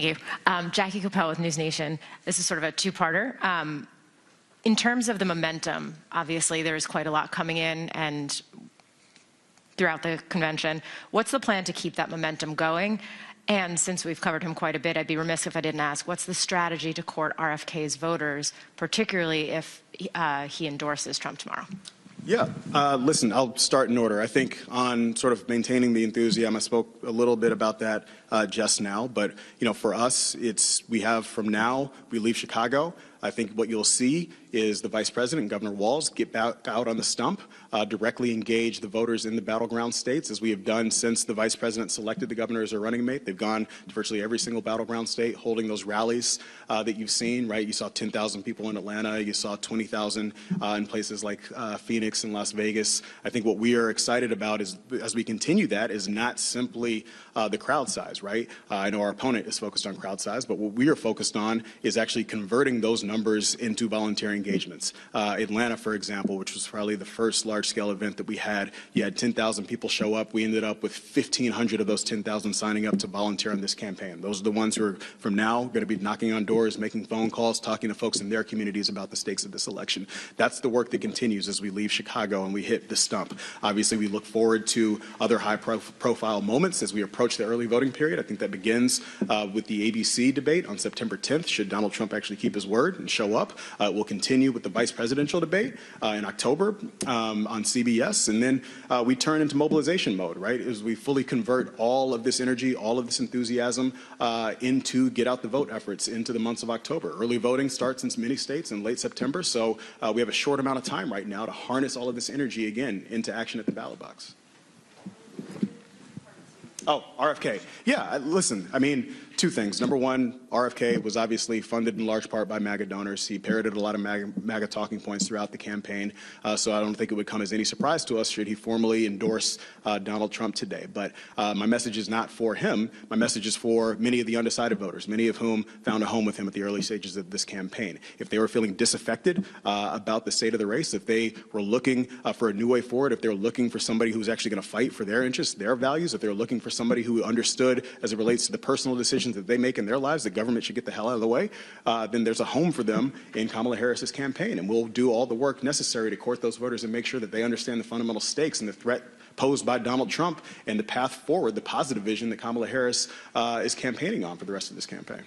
Thank you. Jackie Coppell with News Nation. This is sort of a two-parter. In terms of the momentum, obviously there's quite a lot coming in and throughout the convention. What's the plan to keep that momentum going? And since we've covered him quite a bit, I'd be remiss if I didn't ask, what's the strategy to court RFK's voters, particularly if he endorses Trump tomorrow? Yeah, listen, I'll start in order. I think on sort of maintaining the enthusiasm, I spoke a little bit about that just now, but for us, we have from now, we leave Chicago. I think what you'll see is the Vice President, Governor Walz, get back out on the stump, directly engage the voters in the battleground states, as we have done since the Vice President selected the governor as a running mate. They've gone to virtually every single battleground state, holding those rallies that you've seen, right? You saw 10,000 people in Atlanta. You saw 20,000 in places like Phoenix and Las Vegas. I think what we are excited about is, as we continue that, is not simply the crowd size, right? I know our opponent is focused on crowd size, but what we are focused on is actually converting those numbers into voluntary engagements. Atlanta, for example, which was probably the first large-scale event that we had, you had 10,000 people show up. We ended up with 1,500 of those 10,000 signing up to volunteer on this campaign. Those are the ones who are, from now, going to be knocking on doors, making phone calls, talking to folks in their communities about the stakes of this election. That's the work that continues as we leave Chicago and we hit the stump. Obviously, we look forward to other high-profile moments as we approach the early voting period. I think that begins with the ABC debate on September 10th, should Donald Trump actually keep his word and show up. We'll continue with the vice presidential debate in October on CBS, and then we turn into mobilization mode, right, as we fully convert all of this energy, all of this enthusiasm into get out the vote efforts into the months of October. Early voting starts in many states in late September, so we have a short amount of time right now to harness all of this energy again into action at the ballot box. Oh, RFK. Yeah, listen, I mean, two things. Number one, RFK was obviously funded in large part by MAGA donors. He parroted a lot of MAGA talking points throughout the campaign, so I don't think it would come as any surprise to us should he formally endorse Donald Trump today. But my message is not for him. My message is for many of the undecided voters, many of whom found a home with him at the early stages of this campaign. If they were feeling disaffected about the state of the race, if they were looking for a new way forward, if they were looking for somebody who's actually going to fight for their interests, their values, if they were looking for somebody who understood as it relates to the personal decisions that they make in their lives, the government should get the hell out of the way, then there's a home for them in Kamala Harris's campaign. And we'll do all the work necessary to court those voters and make sure that they understand the fundamental stakes and the threat posed by Donald Trump and the path forward, the positive vision that Kamala Harris is campaigning on for the rest of this campaign.